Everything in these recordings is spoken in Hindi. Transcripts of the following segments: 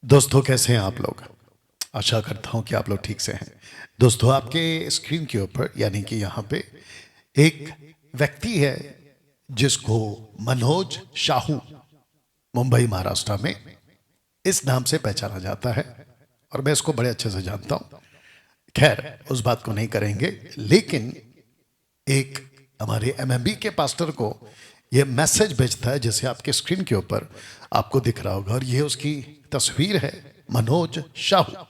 दोस्तों, कैसे हैं आप लोग। आशा करता हूं कि आप लोग ठीक से हैं। दोस्तों, आपके स्क्रीन के ऊपर यानी कि यहाँ पे एक व्यक्ति है जिसको मनोज शाहू मुंबई महाराष्ट्र में इस नाम से पहचाना जाता है और मैं इसको बड़े अच्छे से जानता हूं। खैर, उस बात को नहीं करेंगे, लेकिन एक हमारे एमएमबी के पास्टर को ये मैसेज भेजता है जैसे आपके स्क्रीन के ऊपर आपको दिख रहा होगा, और ये उसकी तस्वीर है, मनोज शाहू।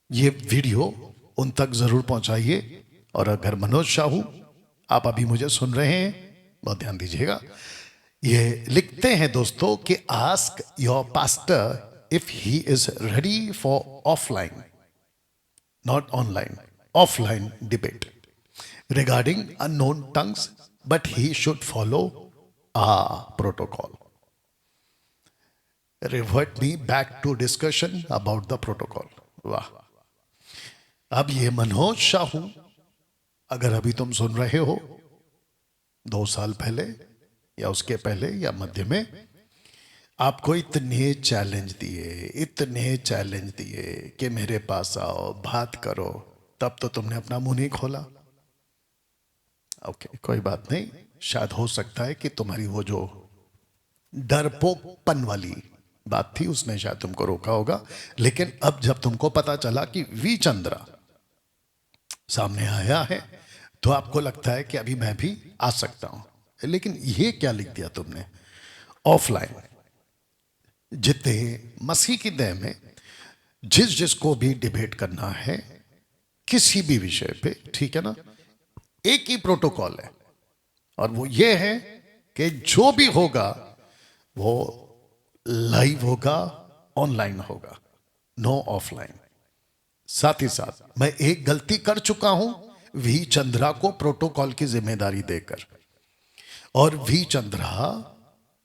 ये वीडियो उन तक जरूर पहुंचाइए। और अगर मनोज शाहू आप अभी मुझे सुन रहे हैं, बहुत ध्यान दीजिएगा। ये लिखते हैं दोस्तों कि ask your pastor if he is ready for offline, not online, offline debate regarding unknown tongues, but he should follow our protocol. Revert me back to discussion about the protocol. वाह। अब ये मनोज शाहू, अगर अभी तुम सुन रहे हो 2 साल पहले या उसके पहले या मध्य में, आपको इतने चैलेंज दिए कि मेरे पास आओ, बात करो, तब तो तुमने अपना मुंह नहीं खोला। ओके, कोई बात नहीं। शायद हो सकता है कि तुम्हारी वो जो डरपोकपन वाली बात थी उसने शायद तुमको रोका होगा। लेकिन अब जब तुमको पता चला कि वी चंद्रा सामने आया है, तो आपको लगता है कि अभी मैं भी आ सकता हूं। लेकिन ये क्या लिख दिया तुमने, ऑफलाइन। जितने मसीह की देह में जिसको भी डिबेट करना है किसी भी विषय पे, ठीक है ना, एक ही प्रोटोकॉल है, और वो ये है कि जो भी होगा वो लाइव होगा, ऑनलाइन होगा, नो ऑफलाइन। साथ ही साथ मैं एक गलती कर चुका हूं वी चंद्रा को प्रोटोकॉल की जिम्मेदारी देकर, और वी चंद्रा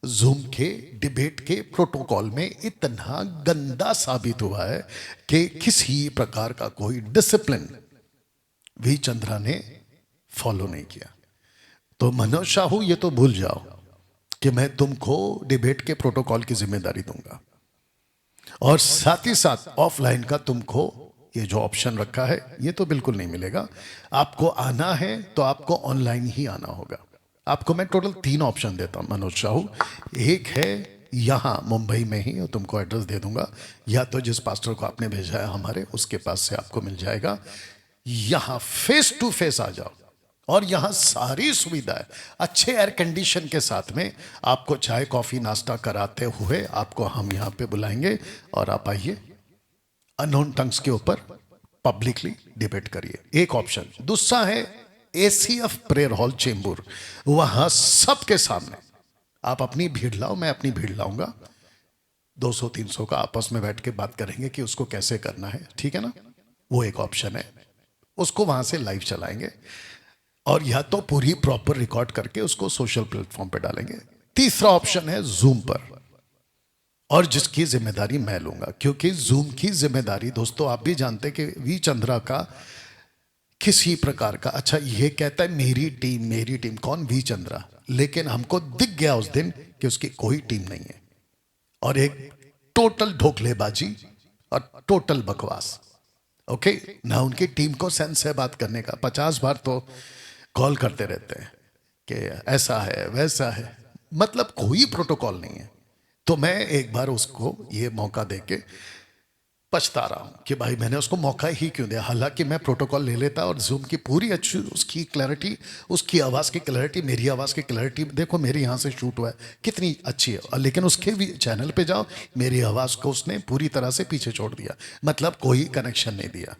जूम के डिबेट के प्रोटोकॉल में इतना गंदा साबित हुआ है कि किसी प्रकार का कोई डिसिप्लिन वी चंद्रा ने फॉलो नहीं किया। तो मनोज शाहू, ये तो भूल जाओ कि मैं तुमको डिबेट के प्रोटोकॉल की जिम्मेदारी दूंगा, और साथ ही साथ ऑफलाइन का तुमको ये जो ऑप्शन रखा है ये तो बिल्कुल नहीं मिलेगा। आपको आना है तो आपको ऑनलाइन ही आना होगा। आपको मैं टोटल 3 ऑप्शन देता हूं मनोज शाहू। एक है यहां मुंबई में ही, और तुमको एड्रेस दे दूंगा, या तो जिस पास्टर को आपने भेजा है हमारे, उसके पास से आपको मिल जाएगा। यहां फेस टू फेस आ जाओ, और यहां सारी सुविधाएं अच्छे एयर कंडीशन के साथ में आपको चाय कॉफी नाश्ता कराते हुए आपको हम यहां पे बुलाएंगे, और आप आइए, अननोन टंग्स के ऊपर पब्लिकली डिबेट करिए। एक ऑप्शन। दूसरा है एसीएफ प्रेयर हॉल चेंबूर, वहां सबके सामने आप अपनी भीड़ लाओ, मैं अपनी भीड़ लाऊंगा, 200-300 का आपस में बैठ के बात करेंगे कि उसको कैसे करना है, ठीक है ना। वो एक ऑप्शन है, उसको वहां से लाइव चलाएंगे, और या तो पूरी प्रॉपर रिकॉर्ड करके उसको सोशल प्लेटफॉर्म पे डालेंगे। तीसरा ऑप्शन है जूम पर, और जिसकी जिम्मेदारी मैं लूंगा, क्योंकि जूम की जिम्मेदारी दोस्तों आप भी जानते कि वी चंद्रा का किसी प्रकार का, अच्छा ये कहता है मेरी टीम, कौन, वी चंद्रा, लेकिन हमको दिख गया उस दिन कि उसकी कोई टीम नहीं है, और एक टोटल ढोकलेबाजी और टोटल बकवास। ओके ना, उनकी टीम को सेंस है बात करने का, 50 बार तो कॉल करते रहते हैं कि ऐसा है वैसा है, मतलब कोई प्रोटोकॉल नहीं है। तो मैं एक बार उसको ये मौका देके पछता रहा हूं कि भाई मैंने उसको मौका ही क्यों दिया। हालांकि मैं प्रोटोकॉल ले लेता, और जूम की पूरी अच्छी उसकी क्लैरिटी, उसकी आवाज़ की क्लैरिटी, मेरी आवाज़ की क्लैरिटी देखो, मेरी यहाँ से शूट हुआ है कितनी अच्छी है, लेकिन उसके भी चैनल पे जाओ, मेरी आवाज़ को उसने पूरी तरह से पीछे छोड़ दिया, मतलब कोई कनेक्शन नहीं दिया,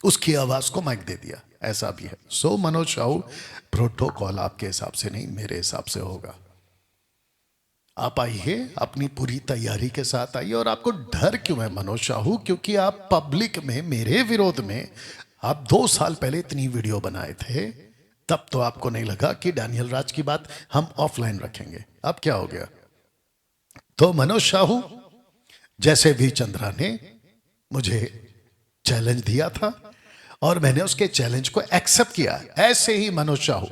उसकी आवाज़ को माइक दे दिया, ऐसा भी है। सो मनोज शाहू, प्रोटोकॉल आपके हिसाब से नहीं, मेरे हिसाब से होगा। आप आइए, अपनी पूरी तैयारी के साथ आइए। और आपको डर क्यों है मनोज शाहू, क्योंकि आप पब्लिक में मेरे विरोध में आप 2 साल पहले इतनी वीडियो बनाए थे, तब तो आपको नहीं लगा कि डैनियल राज की बात हम ऑफलाइन रखेंगे। अब क्या हो गया। तो मनोज शाहू, जैसे वी चंद्रा ने मुझे चैलेंज दिया था और मैंने उसके चैलेंज को एक्सेप्ट किया, ऐसे ही मनोज शाहू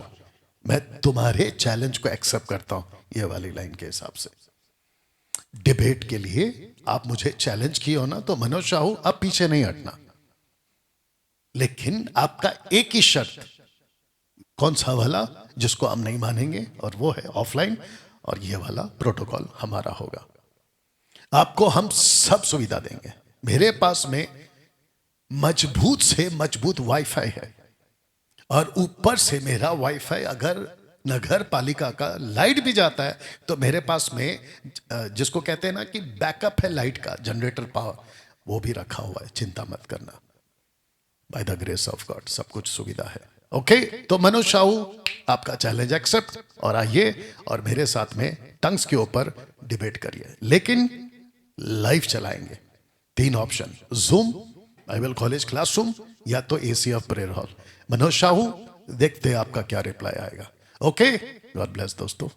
मैं तुम्हारे चैलेंज को एक्सेप्ट करता हूं, ये वाली लाइन के हिसाब से। डिबेट के लिए आप मुझे चैलेंज किए हो ना, तो मनोज साहू अब पीछे नहीं हटना, लेकिन आपका एक ही शर्त, कौन सा वाला, जिसको हम नहीं मानेंगे, और वो है ऑफलाइन, और ये वाला प्रोटोकॉल हमारा होगा। आपको हम सब सुविधा देंगे। मेरे पास में मजबूत से मजबूत वाईफाई है, और ऊपर से मेरा वाईफाई अगर नगर पालिका का लाइट भी जाता है तो मेरे पास में जिसको कहते हैं ना कि बैकअप है लाइट का, जनरेटर पावर, वो भी रखा हुआ है, चिंता मत करना। By the grace of God सब कुछ सुविधा है। ओके, तो मनोज साहू आपका चैलेंज एक्सेप्ट, और आइए और मेरे साथ में टंग्स के ऊपर डिबेट करिए, लेकिन लाइव चलाएंगे। 3 option, zoom, Bible college classroom, या तो AC of prayer hall. Manoj Sahu देखते हैं आपका क्या रिप्लाई आएगा। ओके, गॉड ब्लेस दोस्तों।